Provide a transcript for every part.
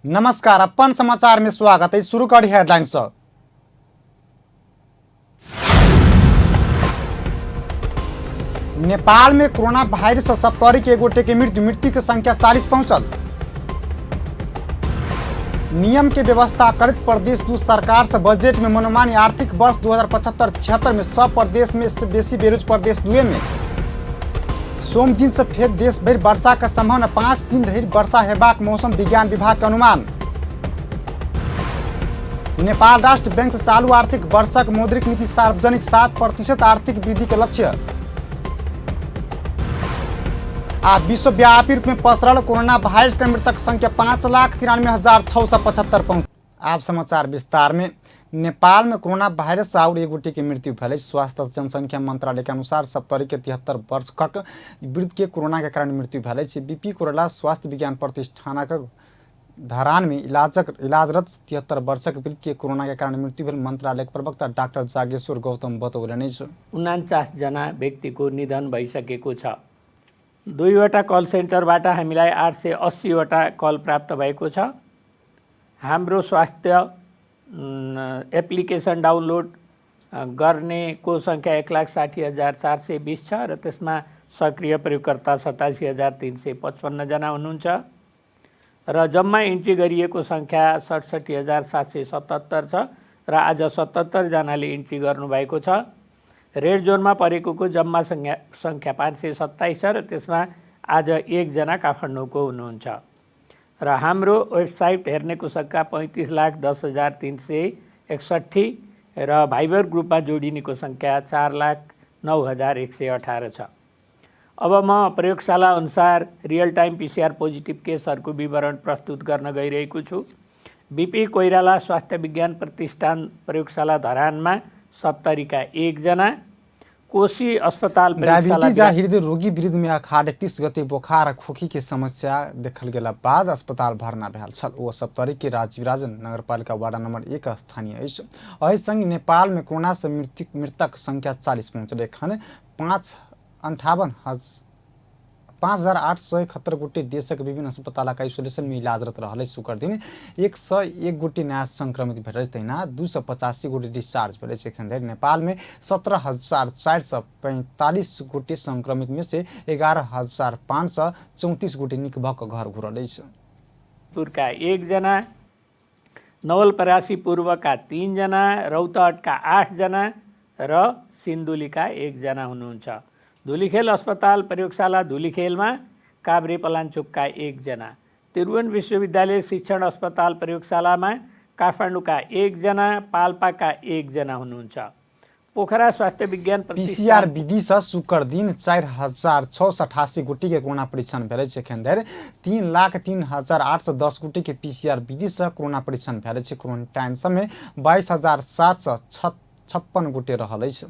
नमस्कार, अपन समाचार में स्वागत है। शुरू करी हेडलाइंस। नेपाल में कोरोना वायरस से 70 के गोटे के मृत्यु की संख्या 40 पहुंचल। नियम के व्यवस्था करत प्रदेश दू सरकार से बजट में मनोमानी आर्थिक वर्ष 2075-76 में सब प्रदेश में से बेसी बेरोज प्रदेश दुए में। सोम दिन से फिर देश भर वर्षा का संभावना, 5 दिन धरि वर्षा हेबाक मौसम विज्ञान विभाग का अनुमान। नेपाल राष्ट्र बैंक से चालू आर्थिक वर्षक मौद्रिक नीति सार्वजनिक 7% आर्थिक वृद्धि के लक्ष्य। आ विश्वव्यापी रूप में पसरल कोरोना वायरस का मृतक संख्या 5,93,675 पहुंच। आप समाचार विस्तार में। नेपाल में कोरोना वायरस और एक गोटे की मृत्यु भले। स्वास्थ्य जनसंख्या मंत्रालय के अनुसार 70 के 73 वर्ष तक वृद्ध के कोरोना के कारण मृत्यु भले। बीपी कोइराला स्वास्थ्य विज्ञान प्रतिष्ठानक धरान में इलाजरत 73 वर्षक वृद्ध के कोरोना के कारण मृत्यु भेल। मंत्रालय के प्रवक्ता डाक्टर जागेश्वर गौतम बतौले। 49 जना व्यक्तिको निधन भइसकेको छ। 2वटा कल सेन्टरबाट हामीलाई 880वटा कल प्राप्त भएको छ। हाम्रो स्वास्थ्य एप्लिकेसन डाउनलोड गर्नेको सङ्ख्या 1,60,420 छ र त्यसमा सक्रिय प्रयोगकर्ता 87,355 जना हुनुहुन्छ र जम्मा इन्ट्री गरिएको सङ्ख्या 67,777 छ र आज 77 जनाले इन्ट्री गर्नुभएको छ। रेड जोनमा परेको जम्मा सङ्ख्या 527 छ र त्यसमा आज 1 जना काठमाडौँको हुनुहुन्छ र हाम्रो वेबसाइट हेर्नेको सङ्ख्या 35,10,361 र भाइबर ग्रुपमा जोडिनेको सङ्ख्या 4,09,118 छ। अब म प्रयोगशाला अनुसार रियल टाइम पीसीआर पोजिटिभ केसहरूको विवरण प्रस्तुत गर्न गइरहेको छु। बीपी कोइराला स्वास्थ्य विज्ञान प्रतिष्ठान प्रयोगशाला धरानमा 70 का 1 जना। कोशी अस्पताल डायबिटीज या हृदय रोगी विरुद्ध में 31 गते बुखार खोखी के समस्या देखल गेला बाद अस्पताल भर्ना भेल छल। ओ 70 के राजीवराजन नगरपालिका वार्ड नंबर 1 स्थानीय अछि। एहि संग नेपाल में कोरोना से मृतक संख्या 40 पहुंचल। एखन 5,871 गोटे देशक विभिन्न अस्पतालक आइसोलेशन में इलाजरत रहल। शुक्र दिन 101 गोटे नया संक्रमित भेल। तहिना 285 गोटे डिस्चार्ज भेल। एखन धरि नेपाल में 17,445 गोटे संक्रमित में से 11,534 गोटे निक भऽ कऽ घर घुरल अछि। पुरका 1 जना, नवलपरासी पूर्वका 3 जना, रौतहटका 8 जना र सिन्धुलीका 1 जना हुनुहुन्छ। धुलीखेल अस्पताल प्रयोगशाला धुलीखेलमा काभ्रे पलाञ्चोकका 1 जना, त्रिभुवन विश्वविद्यालय शिक्षण अस्पताल प्रयोगशालामा काठमाडौँका 1 जना, पाल्पाका 1 जना हुनुहुन्छ। पोखरा स्वास्थ्य विज्ञान पीसीआर विधि से शुक्र दिन 4,688 गोटी के कोरोना परीक्षण भेल। एखन धरि 3,03,810 गोटी के पीसीआर विधि से कोरोना परीक्षण भेल। क्वारंटाइन समय 22,756 गोटे रहल अछि।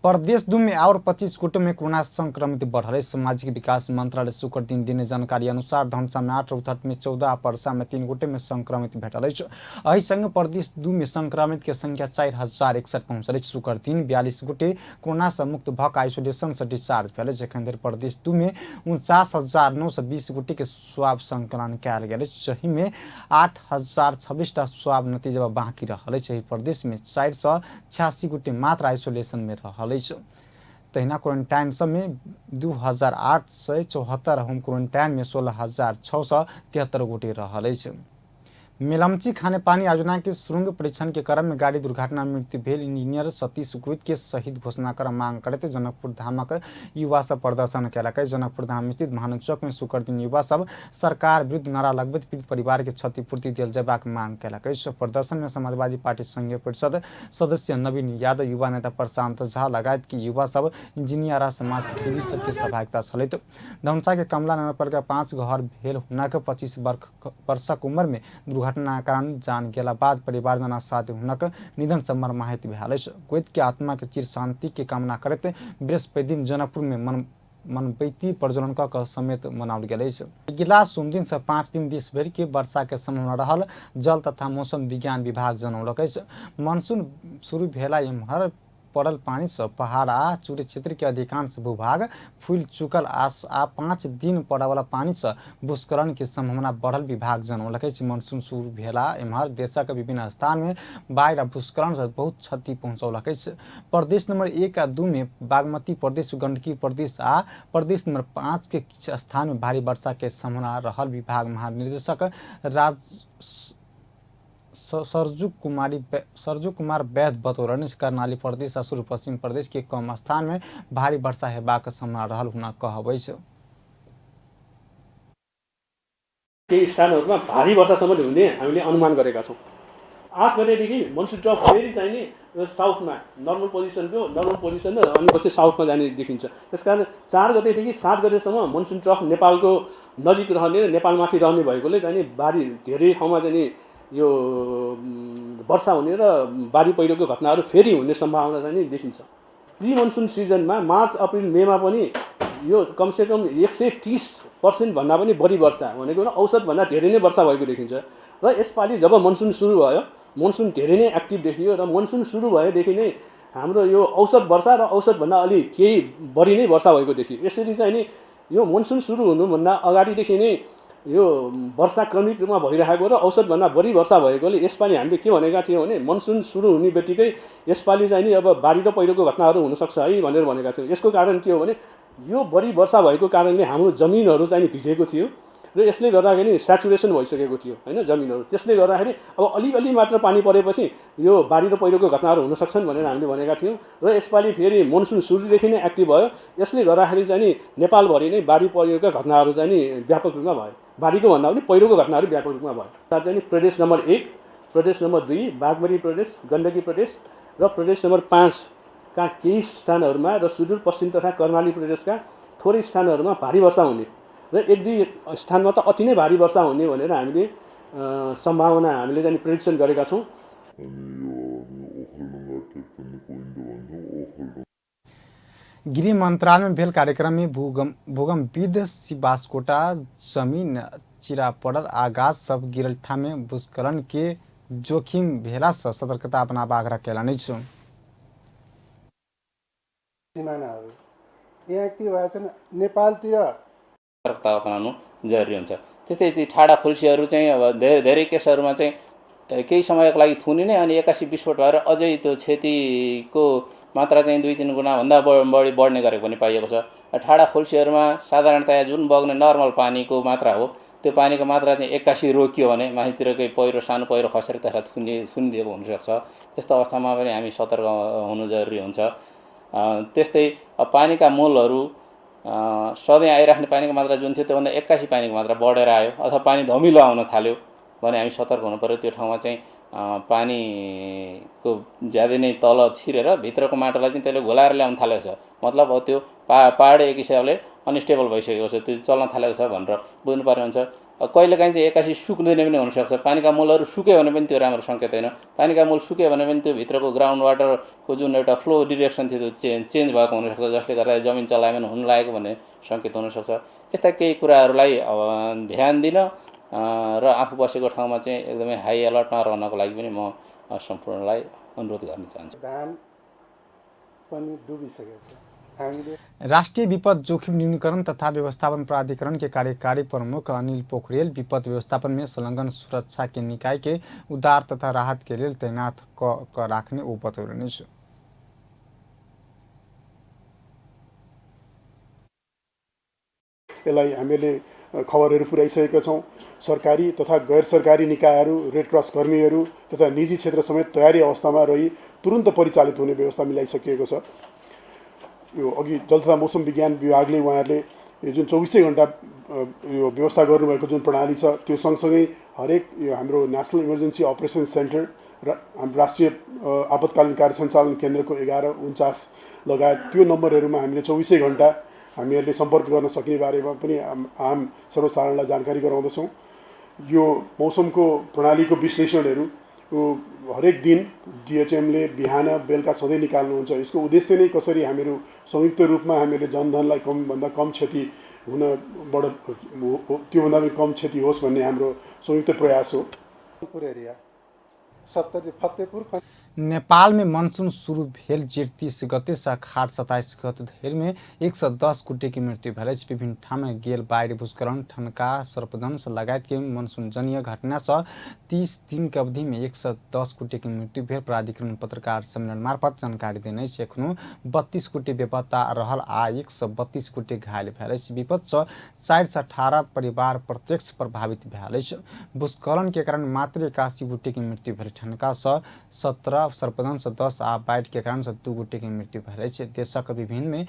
प्रदेश दू में और 25 गोटे में कोरोना संक्रमित बढ़ल। सामाजिक विकास मंत्रालय शुक्र दिन देने जानकारी अनुसार धनुषा में 8, रौतहट में 14 आ परसा में 3 गोटे में संक्रमित भेटल। एहि संग प्रदेश दू में संक्रमित के संख्या 4,061 पहुंचल। शुक्र दिन 42 गोटे कोरोना से मुक्त भऽ आइसोलेशन से डिस्चार्ज भेल। एखन धरि प्रदेश दू में 49,920 गोटे के स्वाब संकलन कयल गेल। जहि में 8,026 स्वाब नतीजा बाकी रहल। एहि प्रदेश में 486 गोटे मात्र आइसोलेशन में रहल। तहिना क्वारंटाइन में 2,874, होम क्वारंटाइन में 16,673 गोटे रहल। मेलम्ची खाने पानी योजना के सुरंग परीक्षण के क्रम में गाड़ी दुर्घटना में मृत्यु भेल। इंजीनियर सतीश गोइत के शहीद घोषणा कर मांग करते जनकपुर धामक युवा सब प्रदर्शन कयलक। जनकपुर धाम स्थित महानंद चौक में शुक्र दिन युवा सब सरकार विरुद्ध नारा लगबैत पीड़ित परिवार के क्षतिपूर्ति देल जयबाक मांग कयलक। इस प्रदर्शन में समाजवादी पार्टी संघीय परिषद सदस्य नवीन यादव, युवा नेता प्रशांत झा लगायत की युवा सब इंजीनियर आ समाज सेवी सबके सहभागिता छलैत। धनुषा के कमला नगरपालिका 5 घर भेल। हुनक 25 वर्षक उम्र में दुर्घटना कारण जान गेला बाद परिवारजना साथ हुनक निधन से मर्माहित भेल। गोइत के आत्मा के चिर शांति के कामना करते बृहस्पति दिन जनकपुर में मनबैती प्रज्वलन क समेत मनाओल गेल। अगिला सोम दिन से 5 दिन देश भर के वर्षा के संभावना रहल। जल तथा मौसम विज्ञान विभाग जनौलक। मानसून शुरू भेला एम्हर पड़ल पानी से पहाड़ आ चूरे क्षेत्र के अधिकांश भूभाग फूल चुकल आ 5 दिन पड़े वाला पानी से भूस्खलन की संभावना बढ़ल विभाग जनौलक। मानसून शुरू भेला एम्हर देशक विभिन्न स्थान में बाढ़ि आ भूस्खलन से बहुत क्षति पहुंचौलक। प्रदेश नंबर 1 आ 2 में बागमती प्रदेश, गंडकी प्रदेश आ प्रदेश नंबर 5 के किछ स्थान में भारी वर्षा के संभावना रहल विभाग महानिदेशक सरजू कुमार वैद्य बतौलनि। कर्णाली प्रदेश आ सुदूर पश्चिम प्रदेश के कम स्थान में भारी वर्षा हेबाक संभावना रहल हुना कहबै छ। केही स्थानहरूमा भारी वर्षासम्म हुने हामीले अनुमान गरेका छौँ। 8 गतेदेखि मनसुन ट्रफ फेरि चाहिँ नि साउथमा नर्मल पोजिसन अनि पछि साउथमा जाने देखिन्छ। त्यसकारण 4 गतेदेखि 7 गतेसम्म मनसुन ट्रफ नेपालको नजिक रहने र नेपालमाथि रहने भएकोले चाहिँ नि बाढी धेरै ठाउँमा चाहिँ नि यो वर्षा हुने र बाढी पहिरोको घटनाहरू फेरि हुने सम्भावना चाहिँ नि देखिन्छ। प्री मनसुन सिजनमा मार्च अप्रिल मेमा पनि यो कमसेकम 130% भन्दा पनि बढी वर्षा भनेको औसतभन्दा धेरै नै वर्षा भएको देखिन्छ। र यसपालि जब मनसुन सुरु भयो, मनसुन धेरै नै एक्टिभ देखियो र मनसुन सुरु भएदेखि नै हाम्रो यो औसत वर्षा र औसतभन्दा अलि केही बढी नै वर्षा भएको देखियो। यसरी चाहिँ नि यो मनसुन सुरु हुनुभन्दा अगाडिदेखि नै यो वर्षा क्रमिक रूपमा भइरहेको र औसतभन्दा बढी वर्षा भएकोले यसपालि हामीले के भनेका थियौँ भने मनसुन सुरु हुने बित्तिकै यसपालि चाहिँ नि अब बाढी र पहिरोको घटनाहरू हुनसक्छ है भनेर भनेका थियौँ। यसको कारण के हो भने यो बढी वर्षा भएको कारणले हाम्रो जमिनहरू चाहिँ भिजेको थियो र यसले गर्दाखेरि स्याचुरेसन भइसकेको थियो हैन जमिनहरू। त्यसले गर्दाखेरि अब अलिअलि मात्र पानी परेपछि यो बाढी र पहिरोको घटनाहरू हुन सक्छन् भनेर हामीले भनेका थियौँ। र यसपालि फेरि मनसुन सुरुदेखि नै एक्टिभ भयो। यसले गर्दाखेरि चाहिँ नि नेपालभरि नै बाढी पहिरोका घटनाहरू चाहिँ नि व्यापक रूपमा भयो। बाढीको भन्दा पनि पहिरोको घटनाहरू व्यापक रूपमा भयो। साथ चाहिँ प्रदेश नम्बर 1, प्रदेश नम्बर 2, बागमती प्रदेश, गण्डकी प्रदेश र प्रदेश नम्बर 5 का केही स्थानहरूमा र सुदूर पश्चिम तथा कर्णाली प्रदेशका थोरै स्थानहरूमा भारी वर्षा हुने र 1-2 स्थानमा त अति नै भारी वर्षा हुने भनेर हामीले सम्भावना हामीले चाहिँ प्रेडिक्सन गरेका छौँ। गृह मंत्रालय में भेल कार्यक्रम में भूगम्विद शिवासकोटा जमीन चिरा पड़ल आ गाछ सब गिरल ठाम में भूस्खलन के जोखिम भेला से सतर्कता अपनाबा आग्रह कैलनि छु। यहाँ के भएछ नेपालतिर सतर्कता अपनाउनु जरुरी हुन्छ। त्यस्तै ठाडा खुल्सीहरू चाहिँ अब धेरै केसहरूमा चाहिँ केही समयको लागि थुनिने अनि 81 विस्फोट भएर अझै त्यो क्षतिको मात्रा चाहिँ 2-3 गुणा भन्दा बढी बढ्ने गरेको पनि पाइएको छ। ठाडा खुल्सीहरूमा साधारणतया जुन बग्ने नर्मल पानीको मात्रा हो त्यो पानीको मात्रा चाहिँ 81 रोकियो भने माथितिरकै पहिरो सानो पहिरो खसेर त्यसलाई थुनिदिएको हुनसक्छ। त्यस्तो अवस्थामा पनि हामी सतर्क हुनु जरुरी हुन्छ। त्यस्तै पानीका मूलहरू सधैँ आइराख्ने पानीको मात्रा जुन थियो त्योभन्दा 81 पानीको मात्रा बढेर आयो अथवा पानी धमिलो आउन थाल्यो भने हामी सतर्क हुनु पर्यो। त्यो ठाउँमा चाहिँ पानीको ज्यादै नै तल छिरेर भित्रको माटोलाई चाहिँ त्यसले घोलाएर ल्याउन थालेको छ। मतलब अब त्यो पहाडै एक हिसाबले अनस्टेबल भइसकेको छ, त्यो चल्न थालेको छ भनेर बुझ्नुपर्ने हुन्छ। कहिलेकाहीँ चाहिँ 81 सुक्दैन पनि हुनसक्छ। पानीका मूलहरू सुक्यो भने पनि त्यो राम्रो सङ्केत होइन। पानीका मूल सुक्यो भने पनि त्यो भित्रको ग्राउन्ड वाटरको जुन एउटा फ्लो डिरेक्सन थियो त्यो चेन्ज भएको हुनसक्छ, जसले गर्दा जमिन चलायमान हुन लागेको भन्ने सङ्केत हुनसक्छ। यस्ता केही कुराहरूलाई ध्यान दिन र आफू बसेको ठाउँमा चाहिँ एकदमै हाई अलर्टमा रहनको लागि पनि म सम्पूर्णलाई अनुरोध गर्न चाहन्छु। धान पनि डुबिसकेको छ। राष्ट्रीय विपद जोखिम न्यूनीकरण तथा व्यवस्थापन प्राधिकरण के कार्यकारी प्रमुख अनिल पोखरेल विपद व्यवस्थापन में संलग्न सुरक्षा के निकाय के उद्धार तथा राहत के लिए तैनात क राख्ने ओ बतौलनि छु। यसलाई हामीले खबरहरू पुर्याइसकेका छौँ। सरकारी तथा गैर सरकारी निकायहरू, रेड क्रस कर्मीहरू तथा निजी क्षेत्र समेत तयारी अवस्थामा रही तुरुन्त परिचालित हुने व्यवस्था मिलाइसकिएको छ। यो अघि जल तथा मौसम विज्ञान विभागले उहाँहरूले यो जुन 24 घण्टा यो व्यवस्था गर्नुभएको जुन प्रणाली छ त्यो सँगसँगै हरेक यो हाम्रो नेसनल इमर्जेन्सी अपरेसन सेन्टर र हाम्रो राष्ट्रिय आपतकालीन कार्य सञ्चालन केन्द्रको 1149 लगायत त्यो नम्बरहरूमा हामीले 24 घण्टा हामीहरूले सम्पर्क गर्न सक्ने बारेमा पनि आम सर्वसाधारणलाई जानकारी गराउँदछौँ। यो मौसमको प्रणालीको विश्लेषणहरू हरेक दिन डिएचएमले बिहान बेलुका सधैँ निकाल्नुहुन्छ। यसको उद्देश्य नै कसरी हामीहरू संयुक्त रूपमा हामीले जनधनलाई कमभन्दा कम क्षति हुनबाट त्योभन्दा पनि कम क्षति होस् भन्ने हाम्रो संयुक्त प्रयास हो। नेपाल में मानसून शुरू भेल जेठ 30 गते से अखाड़ 27 गते धरि में 110 गोटे की मृत्यु भेल अछि। विभिन्न ठाम में गेल बाढ़ि, भूस्खलन, ठनका, सर्पदंश लगायत के मानसूनजन्य घटना से 30 दिन के अवधि में 110 गोटे की मृत्यु भेल। प्राधिकरण पत्रकार सम्मेलन मार्फत जानकारी देने अछि। एखनो 32 गोटे बेपत्ता रहल आ 132 गोटे घायल भेल अछि। विपद से 4 से 18 परिवार प्रत्यक्ष प्रभावित भेल अछि। भूस्खलन के कारण मात्र 81 गोटे की मृत्यु भेल। ठनका से 17, सर्पदंश 10 आ बाढ़ि के कारण से 2 गोटे की मृत्यु भेल अछि। देशक विभिन्न में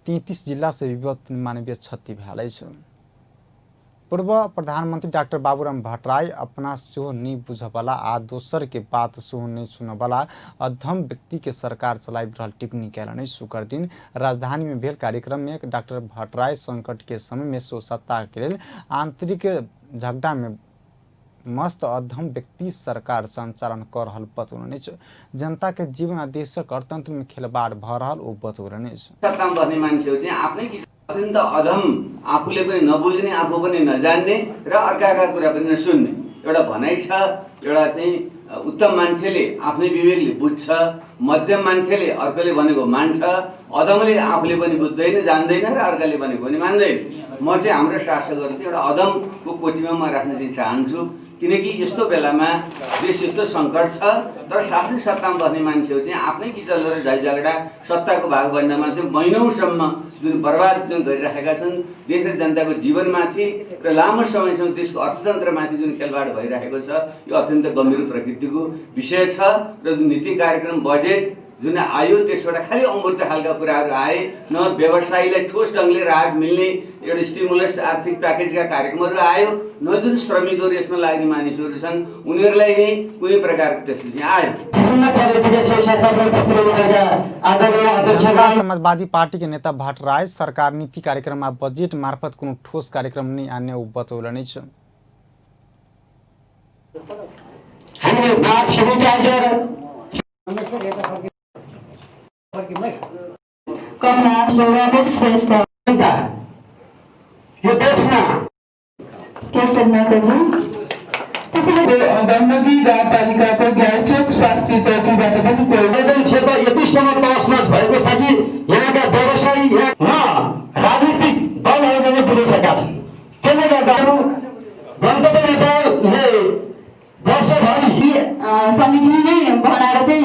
33 जिला से विविध मानवीय क्षति भेल अछि। पूर्व प्रधानमंत्री डॉक्टर बाबूराम भट्टराई अपना सेहो नहीं बुझबला आ दोसर के बात सेहो नहीं सुनबला अधम व्यक्ति के सरकार चलाइ रहल टिप्पणी कयलनि। शुक्र दिन राजधानी में भेल कार्यक्रम में डॉक्टर भट्टराई संकट के समय में सो सत्ता के लेल आंतरिक झगड़ा में मस्त अधम व्यक्ति सरकार संचालन कर रहल बतौलनि। जनता के जीवन आ देशक अर्थतंत्र में खिलवाड़ भ रहल ओ बतौलनि। सत्तामा बस्ने मान्छेहरू चाहिँ आफ्नै अत्यन्त अधम, आफूले पनि नबुझ्ने, आफू पनि नजान्ने र अर्काका कुरा पनि नसुन्ने एउटा भनाइ छ। एउटा चाहिँ उत्तम मान्छेले आफ्नै विवेकले बुझ्छ, मध्यम मान्छेले अर्कोले भनेको मान्छ, अधमले आफूले पनि बुझ्दैन, जान्दैन र अर्काले भनेको पनि मान्दैन। म चाहिँ हाम्रो शासकहरू चाहिँ एउटा अधमको कोठीमा म राख्न चाहिँ चाहन्छु, किनकि यस्तो बेलामा देश यस्तो सङ्कट छ। तर शासन सत्तामा बस्ने मान्छेहरू चाहिँ आफ्नै किचल र झैझगडा, सत्ताको भागभण्डामा चाहिँ महिनौसम्म जुन बर्बाद जुन गरिराखेका छन्, देश र जनताको जीवनमाथि र लामो समयसम्म देशको अर्थतन्त्रमाथि जुन खेलवाड भइरहेको छ, यो अत्यन्त गम्भीर प्रकृतिको विषय छ। र जुन नीति कार्यक्रम, बजेट जुन आयो त्यसबाट खालि अमूर्त खालका कुराहरू आए, न व्यवसायीलाई ठोस ढङ्गले राहत मिल्ने एउटा स्टिमुलस आर्थिक प्याकेजका कार्यक्रमहरू आयो, न जुन श्रमिकहरू यसमा लाग्ने मानिसहरू छन् उनीहरूलाई नै कुनै प्रकारको त्यस्तो चाहिँ आयो। समाजवादी पार्टी के नेता भट्टराई सरकार नीति कार्यक्रम आ बजेट मार्फत कुनै ठोस कार्यक्रम नहीं आने ओ बतौलनि। गण्डकी गाउँपालिकाको ज्ञानचोक स्वास्थ्य चौकीबाट पनि कोही क्षेत्र यतिसम्म तहस भएको छ कि यहाँका व्यवसायी राजनीतिक दलहरूले नै पुगिसकेका छन्। त्यसले गर्दा गन्तव्य नेताले वर्षभरि समिति नै बनाएर चाहिँ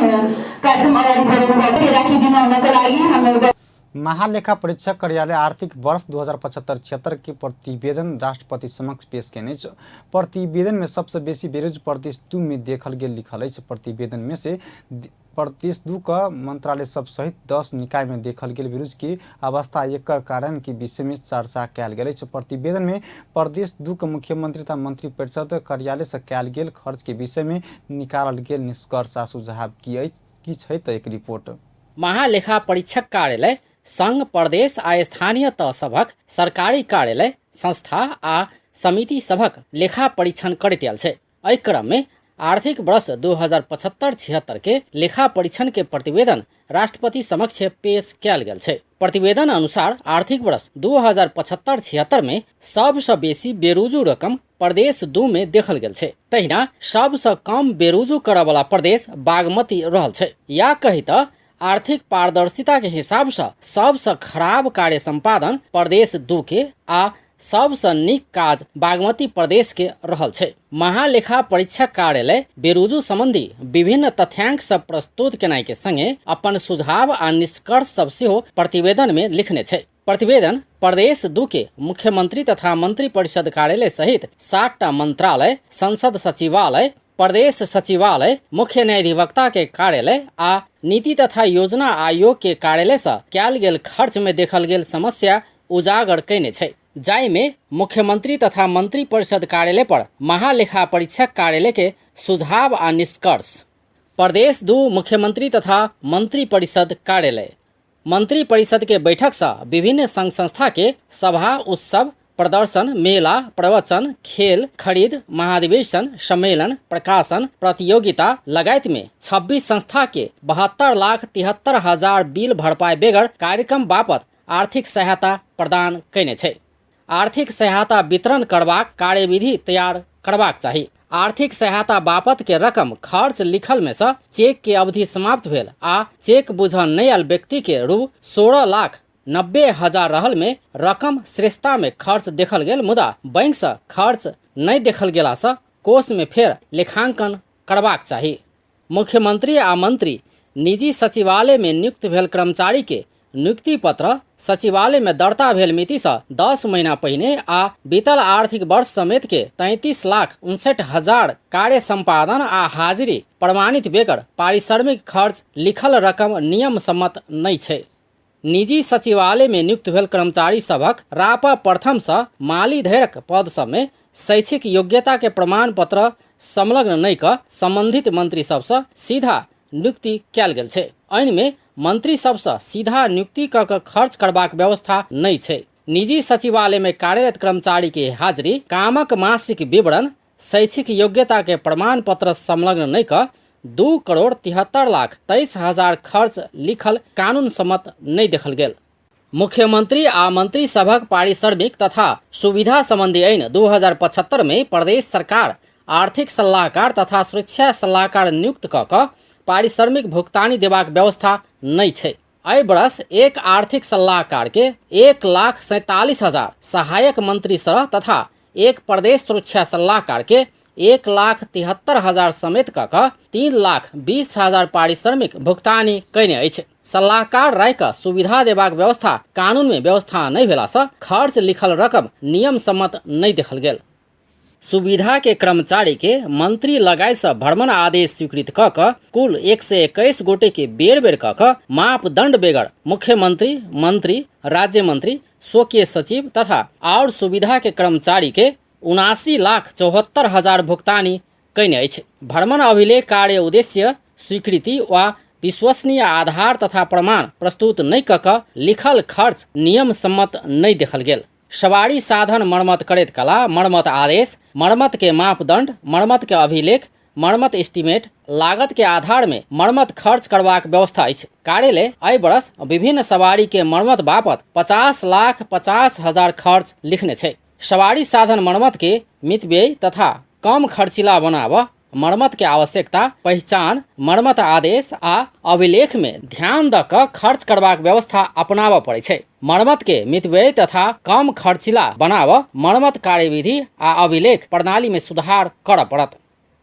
कार्यक्रम अगाडि बढाउनुपर्छ। राखिदिन हुनको लागि हाम्रो महालेखा परीक्षक कार्यालय आर्थिक वर्ष 2075-76 के प्रतिवेदन राष्ट्रपति समक्ष पेश केने छ। प्रतिवेदन में सबसे बेसी बेरोज प्रदेश 2 में देखल गेल लिखल है। प्रतिवेदन में से प्रदेश 2 का मंत्रालय सब सहित 10 निकाय में देखल गेल विरोध की अवस्था एकर कारण के विषय में चर्चा कयल गेल है। प्रतिवेदन में प्रदेश 2 का मुख्यमंत्री तथा मंत्री परिषद कार्यालय से कयल गेल खर्च के विषय में निकालल गेल निष्कर्ष आ सुझाव की छै त एक रिपोर्ट। महालेखा परीक्षक कार्यालय संघ, प्रदेश आ स्थानीय तह सभक सरकारी कार्यालय, संस्था आ समिति सभक लेखा परीक्षण करैत आयल छै। एहि क्रम में आर्थिक वर्ष 2075-76 के लेखा परीक्षण के प्रतिवेदन राष्ट्रपति समक्ष पेश कयल गेल छै। प्रतिवेदन अनुसार आर्थिक वर्ष 2075-76 में सबसँ बेसी बेरोजू रकम प्रदेश 2 में देखल गेल छै। तहिना सबसँ कम बेरोजू करऽ वाला प्रदेश बागमती रहल छै। या कही त आर्थिक पारदर्शिता के हिसाब से सबसे खराब कार्य संपादन प्रदेश 2 के आ सबसे नीक काज बागमती प्रदेश के रहल छै। महालेखा परीक्षक कार्यालय बेरोजू संबंधी विभिन्न तथ्यांक सब प्रस्तुत केनाइ के संगे अपन सुझाव आ निष्कर्ष सब सेहो प्रतिवेदन में लिखने छै। प्रतिवेदन प्रदेश 2 के मुख्यमंत्री तथा मंत्री परिषद कार्यालय सहित 7टा मंत्रालय, संसद सचिवालय, प्रदेश सचिवालय, मुख्य न्यायाधिवक्ता के कार्यालय आ नीति तथा योजना आयोग के कार्यालय से कयल गेल खर्च में देखल गेल समस्या उजागर कैने छै। जाहि में मुख्यमंत्री तथा मंत्री परिषद कार्यालय पर महालेखा परीक्षक कार्यालय के सुझाव आ निष्कर्ष। प्रदेश 2 मुख्यमंत्री तथा मंत्री परिषद कार्यालय मंत्री परिषद के बैठक से विभिन्न संघ संस्था के सभा, उत्सव, प्रदर्शन, मेला, प्रवचन, खेल, खरीद, महाधिवेशन, सम्मेलन, प्रकाशन, प्रतियोगिता लगायत में 26 संस्था के 72,73,000 बिल भरपाई बेगर कार्यक्रम बापत आर्थिक सहायता प्रदान कैने छै। आर्थिक सहायता वितरण करबाक कार्यविधि तैयार करबाक चाही। आर्थिक सहायता बापत के रकम खर्च लिखल में से चेक के अवधि समाप्त भेल आ चेक बुझल नहीं आयल व्यक्ति के रु 16,90,000 रहल में रकम श्रेष्ठता में खर्च देखल गेल, मुदा बैंक से खर्च नहीं देखल गेला से कोष में फेर लेखांकन करबाक चाही। मुख्यमंत्री आ मंत्री निजी सचिवालय में नियुक्त भेल कर्मचारी के नियुक्ति पत्र सचिवालय में दर्ता भेल मिति से 10 महीना पहिने आ बीतल आर्थिक वर्ष समेत के 33,59,000 कार्य संपादन आ हाजिरी प्रमाणित बेगर पारिश्रमिक खर्च लिखल रकम नियम सम्मत नहीं छै। निजी सचिवालय में नियुक्त भेल कर्मचारी सभक रापा प्रथम से माली धरिक पद सब में शैक्षिक योग्यता के प्रमाण पत्र संलग्न नहीं क संबंधित मंत्री सबसे सीधा नियुक्ति कयल गेल छै। एहि में मंत्री सबसे सीधा नियुक्ति क के खर्च करबाक व्यवस्था नहीं छै। निजी सचिवालय में कार्यरत कर्मचारी के हाजिरी, कामक मासिक विवरण, शैक्षिक योग्यता के प्रमाण पत्र संलग्न नहीं क 2,73,23,000 खर्च लिखल कानून सम्मत नहीं देखल गेल। मुख्यमंत्री आ मंत्री सभक पारिश्रमिक तथा सुविधा संबंधी ऐन 2075 में प्रदेश सरकार आर्थिक सलाहकार तथा सुरक्षा सलाहकार नियुक्त क के पारिश्रमिक भुगतानी देबाक व्यवस्था नहीं छै। एहि बरस एक आर्थिक सलाहकार के 1,47,000, सहायक मंत्री सरह तथा एक प्रदेश सुरक्षा सलाहकार के 1,73,000 समेत क 3,20,000 पारिश्रमिक भुगतानी कयने अछि। सलाहकार राय का सुविधा देबाक व्यवस्था कानून में व्यवस्था नहीं भेला से खर्च लिखल रकम नियम सम्मत नहीं देखल गेल। सुविधा के कर्मचारी के मंत्री लगाय से भ्रमण आदेश स्वीकृत क कुल 121 गोटे के बेर बेर क मापदंड बेगर मुख्यमंत्री, मंत्री, राज्य मंत्री, स्वकीय सचिव तथा और सुविधा के कर्मचारी के 79,74,000 भुगतानी कयने अछि। भ्रमण अभिलेख कार्य उद्देश्य स्वीकृति वा विश्वसनीय आधार तथा प्रमाण प्रस्तुत नहीं क लिखल खर्च नियम सम्मत नहीं देखल गेल। सवारी साधन मरम्मत करैत कला मरम्मत आदेश, मरम्मत के मापदंड, मरम्मत के अभिलेख, मरम्मत एस्टीमेट, लागत के आधार में मरम्मत खर्च करबाक व्यवस्था अछि। कार्यालय एहि बरस विभिन्न सवारी के मरम्मत बापत 50,50,000 खर्च लिखने छै। सवारी साधन मरम्मत के मितव्ययी तथा कम खर्चीला बनाबऽ, मरम्मत के आवश्यकता पहचान, मरम्मत आदेश आ अभिलेख में ध्यान द क खर्च करबाक व्यवस्था अपनाबऽ पड़ै छै। मरम्मत के मितव्ययी तथा कम खर्चीला बनाबऽ मरम्मत कार्यविधि आ अभिलेख प्रणाली में सुधार करऽ पड़त।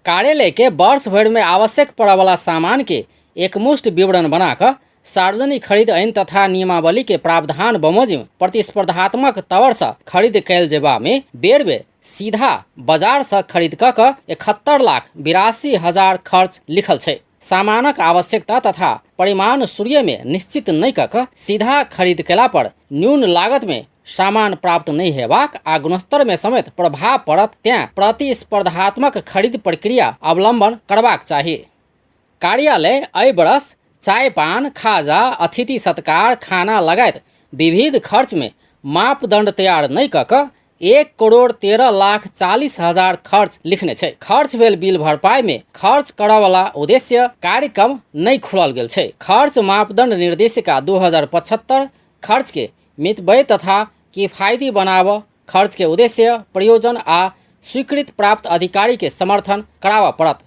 कार्यालय के वर्ष भर में आवश्यक पड़ऽ वाला सामान के एकमुष्ट विवरण बनाकर सार्वजनिक खरीद ऐन तथा नियमावली के प्रावधान बमोजिम प्रतिस्पर्धात्मक तौर से खरीद कैल जेबा में बेर बेर सीधा बाजार से खरीद क 71,82,000 खर्च लिखल छै। सामानक आवश्यकता तथा परिमाण सूर्य में निश्चित नहीं क सीधा खरीद कैला पर न्यून लागत में सामान प्राप्त नहीं हेबाक आ गुणस्तर में समेत प्रभाव पड़त, तें प्रतिस्पर्धात्मक खरीद प्रक्रिया अवलंबन करबाक चाही। कार्यालय एहि बरस चाय पान, खाजा, अतिथि सत्कार, खाना लगायत विविध खर्च में मापदंड तैयार नहीं क 1,13,40,000 खर्च लिखने छै। खर्च भेल बिल भरपाई में खर्च करऽ वाला उद्देश्य कार्यक्रम नहीं खुलल गेल छै। खर्च मापदंड निर्देशिका 2075 खर्च के मितव्ययी तथा किफायती बनाबऽ, खर्च के उद्देश्य, प्रयोजन आ स्वीकृत प्राप्त अधिकारी के समर्थन कराबऽ पड़त।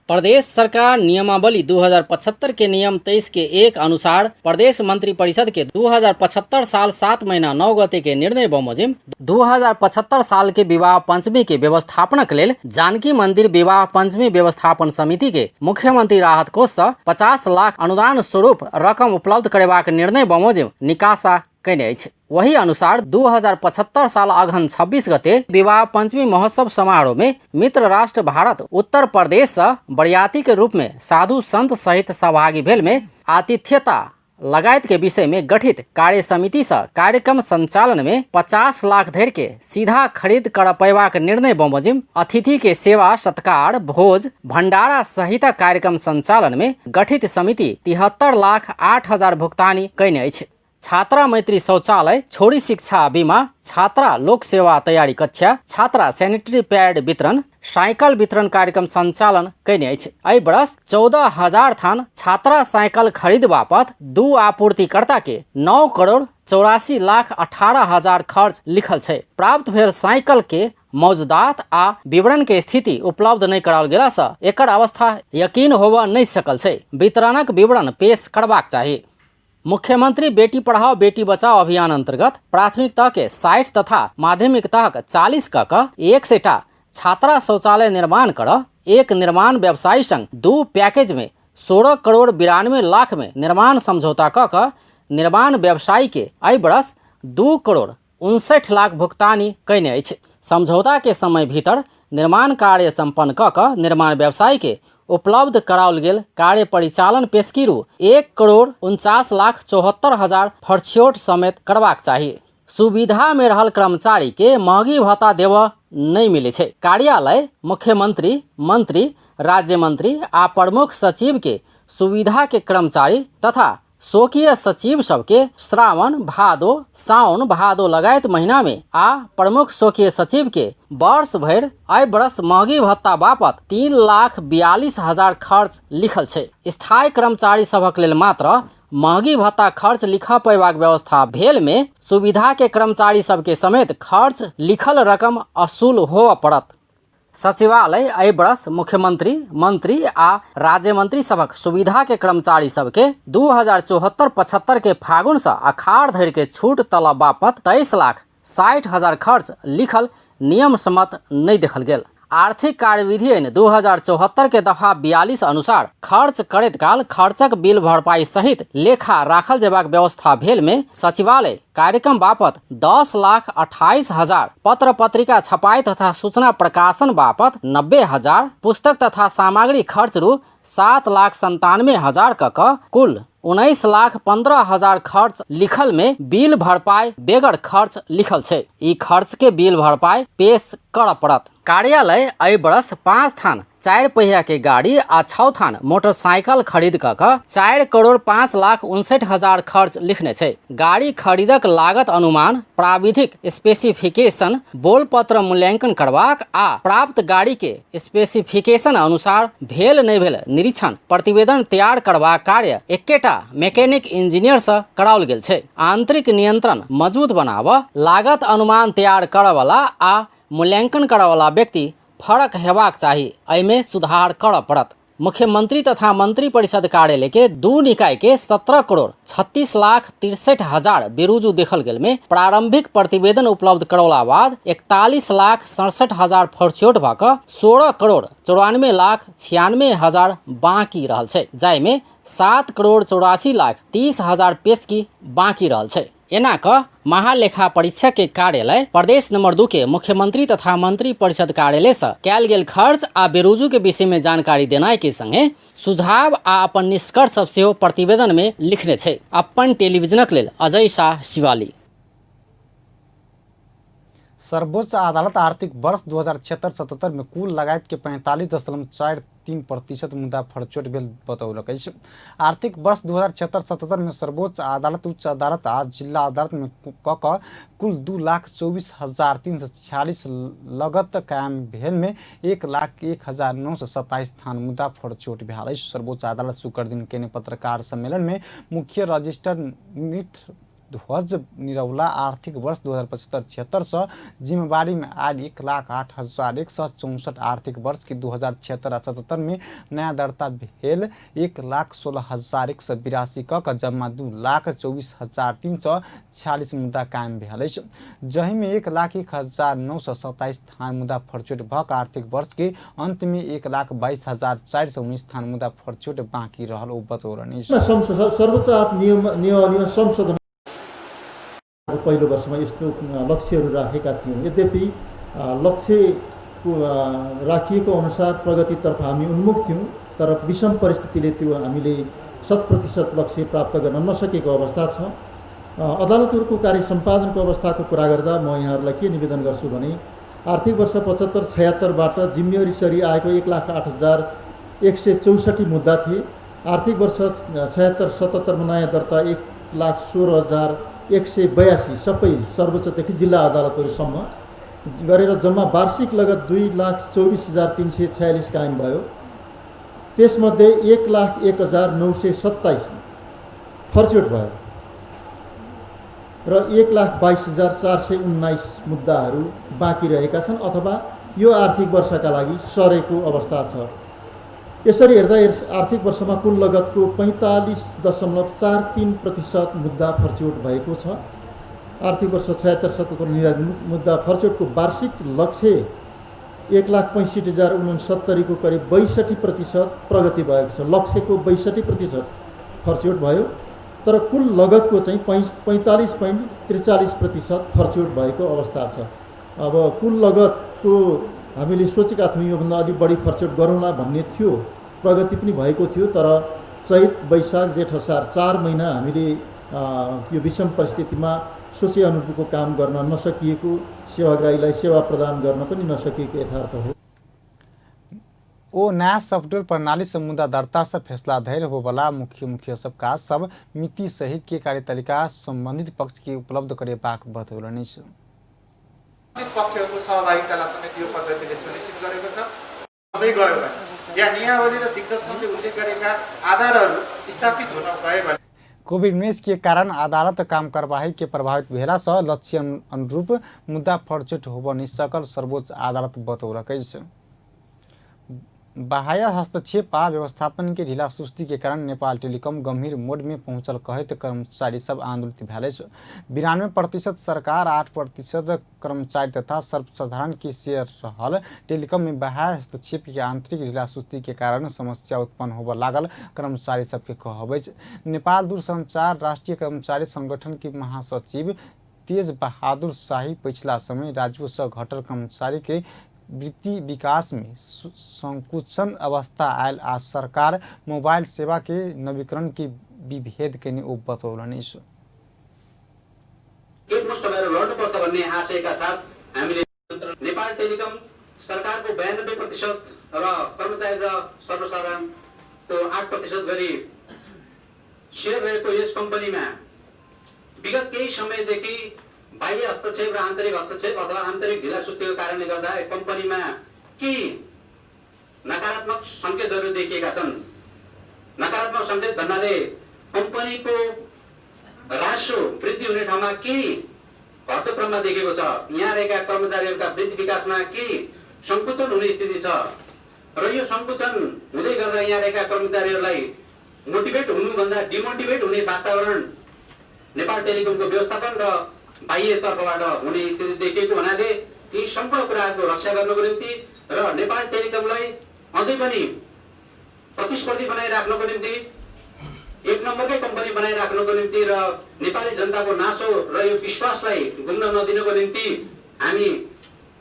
प्रदेश सरकार नियमावली 2075 के नियम 23 के 1 अनुसार प्रदेश मंत्री परिषद के 2075 साल 7 महीना 9 गते के निर्णय बमोजिम 2075 साल के विवाह पंचमी के व्यवस्थापनक लेल जानकी मंदिर विवाह पंचमी व्यवस्थापन समिति के मुख्यमंत्री राहत कोष से 50 लाख अनुदान स्वरूप रकम उपलब्ध करेबाक निर्णय बमोजिम निकासा कयने अछि। वही अनुसार 2075 साल अगहन 26 गते विवाह पंचमी महोत्सव समारोह में मित्र राष्ट्र भारत उत्तर प्रदेश से बरियाती के रूप में साधु संत सहित सहभागी भेल में आतिथ्यता लगायत के विषय में गठित कार्य समिति से कार्यक्रम संचालन में 50 लाख धरि के सीधा खरीद कर पैबाक निर्णय बमोजिम अतिथि के सेवा सत्कार, भोज, भंडारा सहित कार्यक्रम संचालन में गठित समिति 73,08,000 भुगतानी कयने अछि। छात्रा मैत्री शौचालय, छोरी शिक्षा बीमा, छात्रा लोक सेवा तैयारी कक्षा, छात्रा सैनिटरी पैड वितरण, साइकिल वितरण कार्यक्रम संचालन कयने अछि। एहि बरस 14,000 थान छात्रा साइकिल खरीद बापत 2 आपूर्तिकर्ता के 9,64,00,000 84,18,000 खर्च लिखल छै। प्राप्त भेल साइकिल के मौजूदात आ विवरण के स्थिति उपलब्ध नहीं कराओल गेला से एकर अवस्था यकीन होबऽ नहीं सकल छै। वितरणक विवरण पेश करबाक चाही। मुख्यमंत्री बेटी पढ़ाओ बेटी बचाओ अभियान अंतर्गत प्राथमिक तह के 60 तथा माध्यमिक तह के 40 क 100 छात्रा शौचालय निर्माण कर एक निर्माण व्यवसायी संग 2 पैकेज में 16 करोड़ 92 लाख में निर्माण समझौता क निर्माण व्यवसायी के एहि बरस 2 करोड़ 59 लाख भुगतानी कयने अछि। समझौता के समय भीतर निर्माण कार्य संपन्न क निर्माण व्यवसायी के उपलब्ध कराओल गेल कार्य परिचालन पेशकीरू 1 करोड़ 49 लाख 74 हजार फरछोट समेत करबाक चाही। सुविधा में रहल कर्मचारी के महंगी भत्ता देवऽ नहीं मिले छै। कार्यालय मुख्यमंत्री मंत्री राज्य मंत्री आ प्रमुख सचिव के सुविधा के कर्मचारी तथा स्वकीय सचिव सबके श्रावण भादो साउन भादो लगायत महीना में आ प्रमुख स्वकीय सचिव के वर्ष भर एहि बरस महंगी भत्ता बापत 3,42,000 खर्च लिखल छै। स्थायी कर्मचारी सबक लेल मात्र महंगी भत्ता खर्च लिखा पैबाक व्यवस्था भेल में सुविधा के कर्मचारी सबके समेत खर्च लिखल रकम असूल होबऽ पड़त। सचिवालय एहि बरस मुख्यमंत्री मंत्री आ राज्य मंत्री सबक सुविधा के कर्मचारी सबके 2074-75 के फागुन से अखाड़ धरि के छूट तलब बापत 23,60,000 खर्च लिखल नियम सम्मत नहीं देखल गेल। आर्थिक कार्यविधि ऐन 2074 के दफा 42 अनुसार खर्च करैत काल खर्चक बिल भरपाई सहित लेखा राखल जेबाक व्यवस्था भेल में सचिवालय कार्यक्रम बापत 10,28,000 पत्र पत्रिका छपाई तथा सूचना प्रकाशन बापत 90,000 पुस्तक तथा सामग्री खर्च रु 7,97,000 क कुल 19,15,000 खर्च लिखल में बिल भरपाई बेगर खर्च लिखल छै। ई खर्च के बिल भरपाई पेश कर पड़त। कार्यालय एहि बरस 5 थान 4 पहिया के गाड़ी आ 6 थान मोटरसाइकिल खरीद क 4 करोड़ 5,59,000 खर्च लिखने छै। गाड़ी खरीदक लागत अनुमान प्राविधिक स्पेसिफिकेशन बोल पत्र मूल्यांकन करबाक आ प्राप्त गाड़ी के स्पेसिफिकेशन अनुसार भेल नहीं भेल निरीक्षण प्रतिवेदन तैयार करबाक कार्य एकेटा मैकेनिक इंजीनियर से कराओल गेल छै। आंतरिक नियंत्रण मजबूत बनाबऽ लागत अनुमान तैयार करऽ वाला आ मूल्यांकन करऽ वाला व्यक्ति फर्क हेबाक चाही। एहिमे सुधार करऽ पड़त। मुख्यमंत्री तथा मंत्री परिषद कार्यालय के 2 निकाय के 17 करोड़ 36,63,000 बेरुजू देखल गेल में प्रारंभिक प्रतिवेदन उपलब्ध करौला बाद 41,67,000 फरछोट भ क 16 करोड़ 94,96,000 बाकी रहल छै, जाहि में 7 करोड़ 84,30,000 पेशकी बाकी रहल छै। एना क महालेखा परीक्षक के कार्यालय प्रदेश नंबर 2 के मुख्यमंत्री तथा मंत्री परिषद कार्यालय से कैल गेल खर्च आ बेरोजू के विषय में जानकारी देनाय के संगे सुझाव आ अपन निष्कर्ष सब सेहो प्रतिवेदन में लिखने छै। अपन टेलीविजनक लेल अजय शाह शिवाली। सर्वोच्च अदालत आर्थिक वर्ष 2076-77 में कुल लगायत के 45.43% मुद्दा फरचोट भेल बतौलक अछि। आर्थिक वर्ष 2076-77 में सर्वोच्च अदालत उच्च अदालत आ जिला अदालत में कुल 2,24,346 लगत कायम भेल में 1,01,927 थान मुद्दा फरचोट भेल अछि। सर्वोच्च अदालत शुक्र दिन केने पत्रकार सम्मेलन में मुख्य रजिस्टर ध्वज निरौला आर्थिक वर्ष 2075-76 से जिम्मेवारी में आयल 1,08,164 आर्थिक वर्ष की 2076-77 में नया दरता भेल 1,16,182 क जमा 2,24,346 मुद्दा कायम भेल अछि, जहि में 1,01,927 थान मुद्दा फरचोट भ क आर्थिक वर्ष के अंत में 1,22,419 थान मुद्दा फरचोट बाँकी रहल ओ बतौलनि। सर्वोच्च नियम संशोधन पहिलो वर्षमा यस्तो लक्ष्यहरू राखेका थियौँ। यद्यपि लक्ष्य राखिएको अनुसार प्रगतितर्फ हामी उन्मुख थियौँ, तर विषम परिस्थितिले त्यो हामीले 100% लक्ष्य प्राप्त गर्न नसकेको अवस्था छ। अदालतहरूको कार्य सम्पादनको अवस्थाको कुरा गर्दा म यहाँहरूलाई के निवेदन गर्छु भने आर्थिक वर्ष 75-76 बाट जिम्मेवारी सरी आएको 1,08,164 मुद्दा थिए। आर्थिक वर्ष 76-77 मा नयाँ दर्ता 1,16,182 सबै सर्वोच्चदेखि जिल्ला अदालतहरूसम्म गरेर जम्मा वार्षिक लगत 2,24,346 कायम भयो। त्यसमध्ये 1,01,927 फरचोट भयो। र 1,22,419 मुद्दाहरू बाँकी रहेका छन् अथवा यो आर्थिक वर्षका लागि सरेको अवस्था छ। यसरी हेर्दा यस आर्थिक वर्षमा कुल लगतको 45.43% मुद्दा फर्चौट भएको छ। आर्थिक वर्ष 76-77 मुद्दा फर्चौटको वार्षिक लक्ष्य 1,65,069 को करिब 62% प्रगति भएको छ। लक्ष्यको 62% फर्चौट भयो, तर कुल लगतको चाहिँ 45.43% फर्चौट भएको अवस्था छ। अब कुल लगतको हामीले सोचेका थियौँ योभन्दा अलि बढी फर्चौट गरौँला भन्ने थियो, प्रगति पनि भएको थियो, तर चैत, वैशाख, जेठ, असार 4 महिना हामीले यो विषम परिस्थितिमा सोचे अनुरूपको काम गर्न नसकिएको, सेवाग्राहीलाई सेवा प्रदान गर्न पनि नसकिएको यथार्थ हो। ओ नया सॉफ्टवेयर प्रणाली से मुद्दा दर्ता से फैसला धैर्य होबला मुख्य सब काज सब मिति सहित के कार्यतालिका संबंधित पक्ष के उपलब्ध गरेबाक बतौलनि छ। पक्षहरूको सहभागितालाई समेत यो पद्धतिले सुनिश्चित गरेको छ। हुँदै गयो भने या नियमावली र दिग्दर्शनले उल्लेख गरेका आधारहरू स्थापित हुन गए भने कोभिड-19 के कारण अदालत काम कारवाही के प्रभावित भेला से लक्ष्य अनुरूप मुद्दा फर्चौट होब निसकल सर्वोच्च अदालत बतौलकै छ। बाह्य हस्तक्षेप आ व्यवस्थापन के ढीला सुस्ती के कारण नेपाल टेलिकम गंभीर मोड में पहुंचल कहत कर्मचारी सब आंदोलित भेले छ। 92% सरकार, 8% कर्मचारी तथा सर्वसाधारण के शेयर रहल टेलिकम में बाह्य हस्तक्षेप के आंतरिक ढीला सुस्ती के कारण समस्या उत्पन्न होब लागल कर्मचारी सबके कहबै छ। नेपाल दूरसंचार राष्ट्रीय कर्मचारी संगठन के महासचिव तेज बहादुर शाही पिछला समय राजस्व से घटल कर्मचारी के वृत्ति विकास में संकुचन अवस्था आयल आ सरकार मोबाइल सेवा के नवीकरण के विभेद के नि बतौलनि छ। एकमुष्ट भएर लड्नुपर्छ भन्ने आशयका साथ हामीले नेपाल टेलिकम सरकारको 92% र कर्मचारी र सर्वसाधारणको 8% गरी शेयर रहेको यस कम्पनीमा विगत केही समयदेखि बाह्य हस्तक्षेप र आन्तरिक हस्तक्षेप अथवा आन्तरिक ढिलासुस्तीको कारणले गर्दा कम्पनीमा केही नकारात्मक संकेतहरू देखिएका छन्। नकारात्मक संकेत भन्नाले कम्पनीको राजस्व वृद्धि हुने ठाउँमा केही घट्दो क्रममा देखेको छ। यहाँ रहेका कर्मचारीहरूका वृद्धि विकासमा केही संकुचन हुने स्थिति छ र यो संकुचन हुँदै गर्दा यहाँ रहेका कर्मचारीहरूलाई मोटिभेट हुनुभन्दा डिमोटिभेट हुने वातावरण नेपाल टेलिकमको व्यवस्थापन र बाह्य तर्फबाट हुने स्थिति देखिएको हुनाले यी सम्पूर्ण कुराहरूको रक्षा गर्नको निम्ति र नेपाल टेलिकमलाई अझै पनि प्रतिस्पर्धी बनाइराख्नको निम्ति एक नम्बरकै कम्पनी बनाइराख्नको निम्ति र नेपाली जनताको नासो र यो विश्वासलाई गुम्न नदिनको निम्ति हामी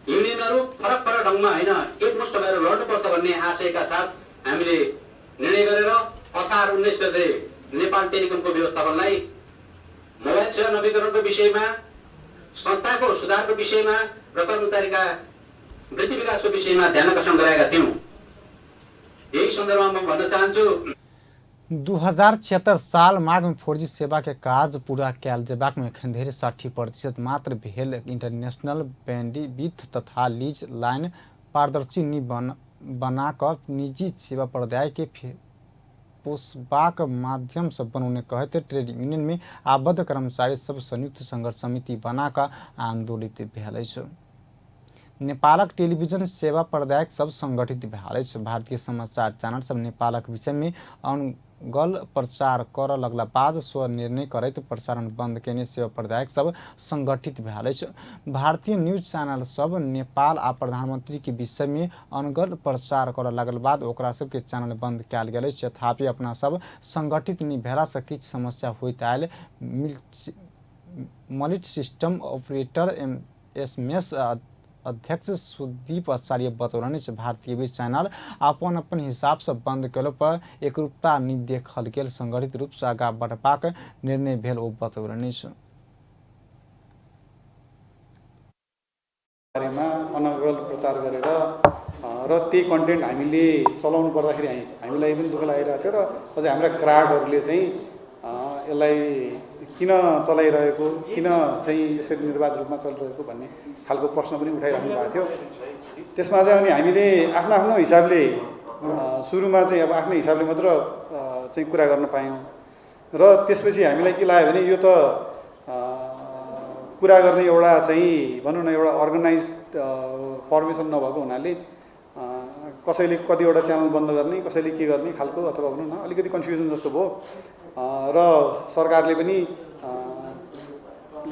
युनियनहरू फरक फरक ढङ्गमा होइन एकमुष्ट भएर लड्नुपर्छ भन्ने आशयका साथ हामीले निर्णय गरेर असार 19 गते नेपाल टेलिकमको व्यवस्थापनलाई मोबाइल सेवा नवीकरणको विषयमा, संस्थाको सुधारको विषयमा र कर्मचारीका वृत्ति विकासको विषयमा ध्यान आकर्षण गराएका थियौँ। यही सन्दर्भमा म भन्न चाहन्छु 2076 साल माघ में 4G सेवा के काज पूरा कैल जेबाक में एखन धरि 60% मात्र भेल। इंटरनेशनल बैंडविड्थ तथा लीज लाइन पारदर्शी नी बनाकर निजी सेवा प्रदाय के पोषबाक माध्यम से बनौने कहते ट्रेड यूनियन में आबद्ध कर्मचारी सब संयुक्त संघर्ष समिति बनाकर आंदोलित भेल छ। नेपालक टेलीविजन सेवा प्रदायक सब संगठित भेल छ। भारतीय समाचार चैनल सब नेपालक विषय में अनगल प्रचार कर लगला बाद स्व निर्णय करैत प्रसारण बंद केने सेवा प्रदायक सब संगठित भेल छ। भारतीय न्यूज चैनल सब नेपाल आ प्रधानमंत्री के विषय में अनगल प्रचार कर लगल बाद ओकरा सब के चैनल बंद कैल गेल छ। तथापि अपना सब संगठित नहीं भेला से किछ समस्या होइत oil. Multi system operator SMS अध्यक्ष सुदीप आचार्य बतौलनि छ। भारतीय न्यूज चैनल अपन हिसाब से बंद कलो पर एकरूपता नहीं देखल गेल, संगठित रूप से आगा बढ़बाक निर्णय भेल ओ बतौलनि छ। बारेमा अनगल प्रचार गरेर र त्यही कन्टेन्ट हामीले चलाउनु पर्दाखेरि हामीलाई पनि दुःख लागिरहेको थियो र अझै हाम्रा ग्राहकहरूले चाहिँ यसलाई किन चलाइरहेको, किन चाहिँ यसरी निर्वाध रूपमा चलिरहेको भन्ने खालको प्रश्न पनि उठाइराख्नु भएको थियो। त्यसमा चाहिँ अनि हामीले आफ्नो आफ्नो हिसाबले सुरुमा चाहिँ अब आफ्नो हिसाबले मात्र चाहिँ कुरा गर्न पायौँ र त्यसपछि हामीलाई के लाग्यो भने यो त कुरा गर्ने एउटा चाहिँ भनौँ न एउटा अर्गनाइज्ड फर्मेसन नभएको हुनाले कसैले कतिवटा च्यानल बन्द गर्ने कसैले के गर्ने खालको अथवा भनौँ न अलिकति कन्फ्युजन जस्तो भयो र सरकारले पनि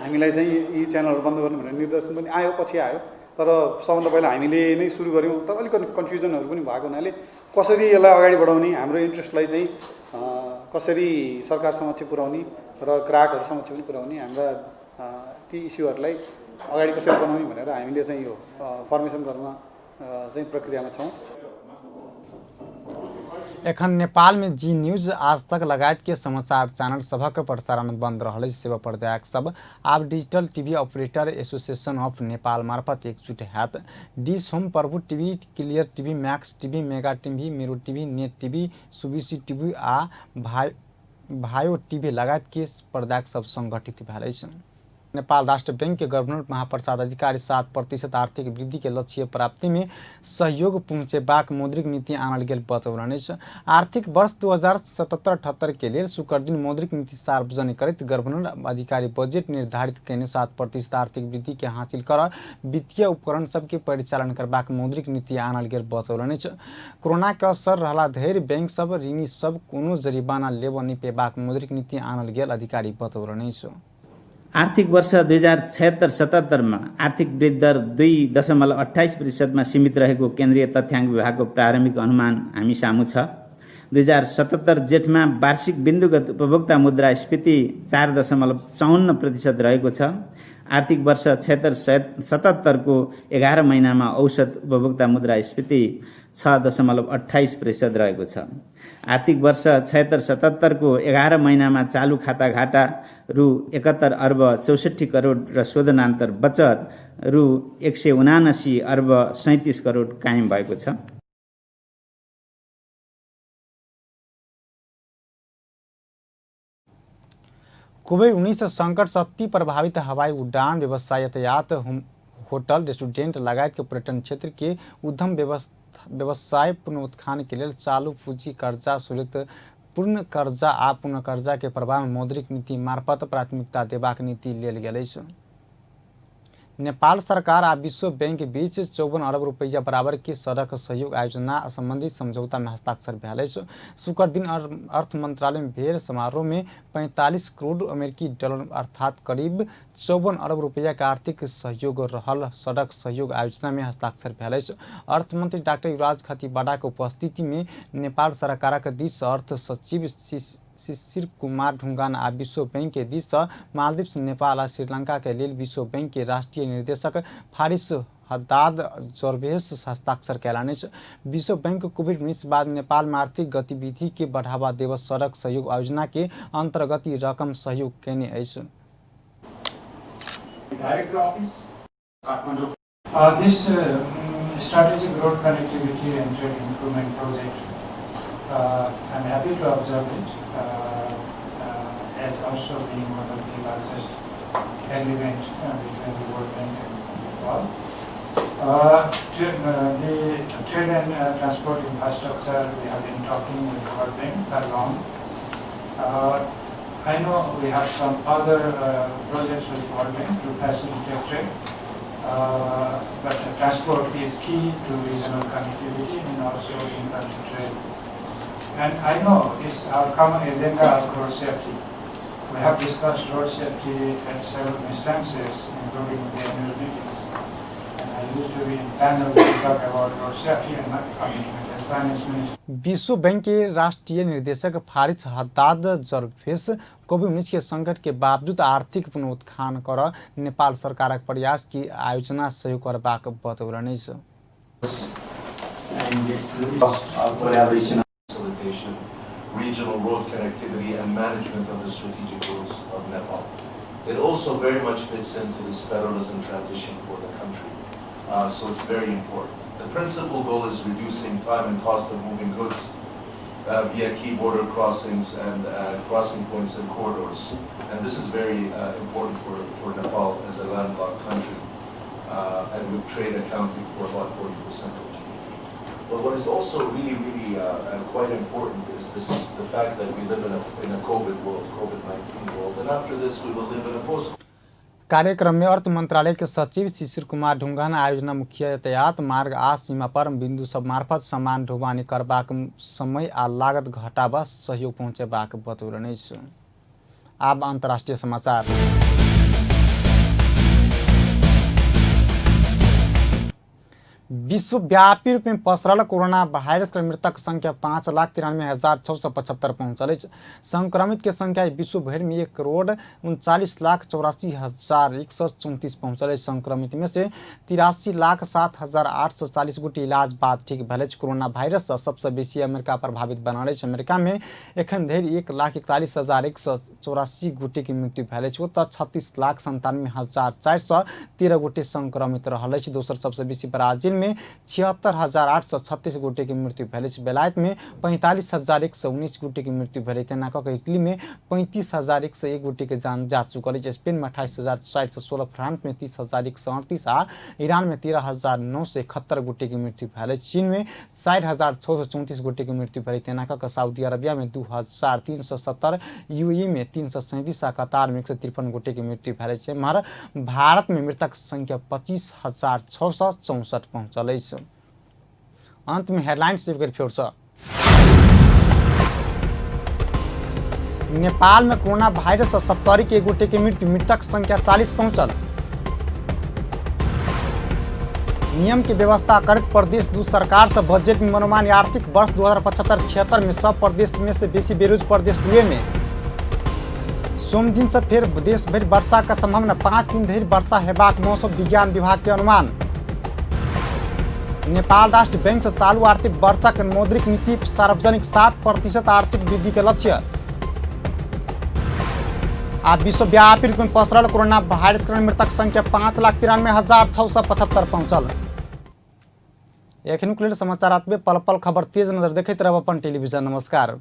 हामीलाई चाहिँ यी च्यानलहरू बन्द गर्नु भनेर निर्देशन पनि आयो पछि आयो तर सबभन्दा पहिला हामीले नै सुरु गऱ्यौँ तर अलिकति कन्फ्युजनहरू पनि भएको हुनाले कसरी यसलाई अगाडि बढाउने हाम्रो इन्ट्रेस्टलाई चाहिँ कसरी सरकार समक्ष पुर्याउने र ग्राहकहरू समक्ष पनि पुर्याउने हाम्रा ती इस्युहरूलाई अगाडि कसरी बनाउने भनेर हामीले चाहिँ यो फर्मेसन गर्न चाहिँ प्रक्रियामा छौँ। एखन नेपाल में जी न्यूज आज तक लगायत के समाचार चैनल सबक प्रसारण बंद रहल। सेवा प्रदायक सब आब digital TV operator association of Nepal मार्फत एकजुट हैत। Dish home, Prabhu TV, clear TV, max TV, mega TV, Mero TV, net TV, सुबीसी टीवी आ भायो टीवी लगायत के प्रदायक सब संगठित भेल अछि। नेपाल राष्ट्र बैंक के गवर्नर महाप्रसाद अधिकारी 7% आर्थिक वृद्धि के लक्ष्य प्राप्ति में सहयोग पहुंचेबाक मौद्रिक नीति आनल गेल बतौलनि। आर्थिक वर्ष 2077-78 के लिए शुक्र दिन मौद्रिक नीति सार्वजनिक करैत गवर्नर अधिकारी बजट निर्धारित कयने 7% आर्थिक वृद्धि के हासिल कर वित्तीय उपकरण सबके परिचालन करबाक मौद्रिक नीति आनल गेल बतौलनि। कोरोना के असर रहला धरि बैंक सब ऋणी सब कोनो जरिमाना लेब नहि पेबाक मौद्रिक नीति आनल गेल अधिकारी बतौलनि। आर्थिक वर्ष 2076-77 में आर्थिक वृद्धि दर 2.28% में सीमित रहेको केन्द्रीय तथ्याङ्क विभागको प्रारम्भिक अनुमान हामी सामु छ। 2077 जेठ में वार्षिक बिन्दुगत उपभोक्ता मुद्रास्फीति 4.54% रहेको छ। आर्थिक वर्ष 76-77 को 11 महीना में औसत उपभोक्ता मुद्रास्फीति 6.28% रहेको छ। आर्थिक वर्ष 76-77 को 11 महीना में चालू खाता घाटा रु 71 अर्ब 64 करोड़ र शोधनान्तर बचत रु 179 अर्ब 37 करोड़ कायम भएको छ। कोभिड-19 संकट से अति प्रभावित हवाई उड़ान व्यवसाय, यातायात, होटल, रेस्टोरेंट लगायत के पर्यटन क्षेत्र के उद्यम व्यवसाय पुनरुत्थान के लिए चालू पूंजी कर्जा सहित पूर्ण कर्जा आ पुनः कर्जा के प्रभाव में मौद्रिक नीति मार्फत प्राथमिकता देबाक नीति लेल गेल अछि। नेपाल सरकार आ विश्व बैंक के बीच 54 अरब रुपया बराबर की सड़क सहयोग आयोजना संबंधी समझौता में हस्ताक्षर भेल अछि। शुक्र दिन अर्थ मंत्रालय में भेल समारोह में 45 करोड़ अमेरिकी डॉलर अर्थात करीब 54 अरब रुपया का आर्थिक सहयोग रहल सड़क सहयोग आयोजना में हस्ताक्षर भेल अछि। अर्थमंत्री डॉक्टर युवराज खतीवाड़ा के उपस्थिति में नेपाल सरकार के दिश अर्थ सचिव शिशिर कुमार ढुंगान आ विश्व बैंक के दिश मालदीव, नेपाल आ श्रीलंका के लिए विश्व बैंक के राष्ट्रीय निर्देशक फारिस हद्दाद जोरबेस हस्ताक्षर कैलान। विश्व बैंक कोविड-19 बाद नेपाल में आर्थिक गतिविधि के बढ़ावा देव सड़क सहयोग योजना के अंतर्गत रकम सहयोग कैने अछि। Strategic road connectivity and trade improvement project. I'm happy to observe it as also being one of the largest agreement between the World Bank and Nepal. The trade and transport infrastructure, we have been talking with the World Bank for long. I know we have some other projects with World Bank to facilitate trade. But transport is key to regional connectivity and also in-country trade. And I know it's our common agenda of road safety. We have discussed road safety at several instances, including the annual meetings. And I used to be in panel to talk about road safety and not commitment as finance minister. विश्व bank के राष्ट्रीय निर्देशक Faris Haddad जोरबेस कोविड-19 के संकट के बावजूद आर्थिक पुनरुत्थान कर नेपाल सरकार प्रयास की आयोजना सहयोग करबाक बतौलनि। Regional road connectivity and management of the strategic roads of Nepal. It also very much fits into this federalism transition for the country. So it's very important. The principal goal is reducing time and cost of moving goods via key border crossings and crossing points and corridors. And this is very important for Nepal as a landlocked country, and with trade accounting for about 40% of GDP. But what is also really quite important is the fact that we live in a COVID world, COVID-19 world, and after this we will live in a post. कार्यक्रम में अर्थ मंत्रालय के सचिव शिशिर कुमार ढुंगाना, आयोजना मुख्य यातायात मार्ग आ सीमा पर बिंदु सब मार्फत सामान ढुवानी करबाक समय आ लागत घटाबा सहयोग पहुँचेबाक बतौलनि। आब अंतर्राष्ट्रीय समाचार। विश्वव्यापी रूप में पसरल कोरोना वायरस के मृतक संख्या 5,93,675 पहुँचल। संक्रमित के संख्या विश्व भर में 1,39,84,134 पहुँचल। संक्रमित में से 83,07,840 गोटी इलाज बाद ठीक भेल। कोरोना वायरस सबसे बेसी अमेरिका प्रभावित बनल। अमेरिका में एखन धरि 1,41,184 गोटी की मृत्यु भेल। ओतऽ 36,97,413 गोटी संक्रमित रहल। दोसर सबसे बेसी ब्राजील में 76,836 गोटे की मृत्यु भेल। बेलायत में 45,119 गोटे की मृत्यु भेल। तेना कऽ इटली में 35,101 गोटे के जान जा चुकल। स्पेन में 28,416, फ्रांस में 30,138 आ ईरान में 13,971 गोटे की मृत्यु भेल। चीन में 40,634 गोटे की मृत्यु भेल। तेना कऽ सऊदी अरबिया में 2,370, यूएई में 337 आ कतार में 153 गोटे की मृत्यु भेल। एम्हर भारत में मृतक संख्या 25,664 पहुँचल। अंत में हेडलाइंस फिर से। नेपाल में कोरोना वायरस से 70 के गोटे की मृत्यु, मृतक संख्या 40 पहुँचल। नियम की व्यवस्था करत प्रदेश दू सरकार से बजट में मनोमानी। आर्थिक वर्ष 2075-76 में सब प्रदेश में से बेसी बेरोज प्रदेश दुए में। सोम दिन से फिर देश भर वर्षा का संभावना, 5 दिन धरि वर्षा हेबाक मौसम विज्ञान विभाग के अनुमान। नेपाल राष्ट्र बैंक से चालू आर्थिक वर्ष के मौद्रिक नीति सार्वजनिक 7% आर्थिक वृद्धि के लक्ष्य। आज विश्वव्यापी रूप में पसरल कोरोना वायरस के मृतक संख्या 5,93,675 पहुँचल। एखन समाचार में पल पल खबर तेज नजर देखते रहब अपन टेलीविजन। नमस्कार।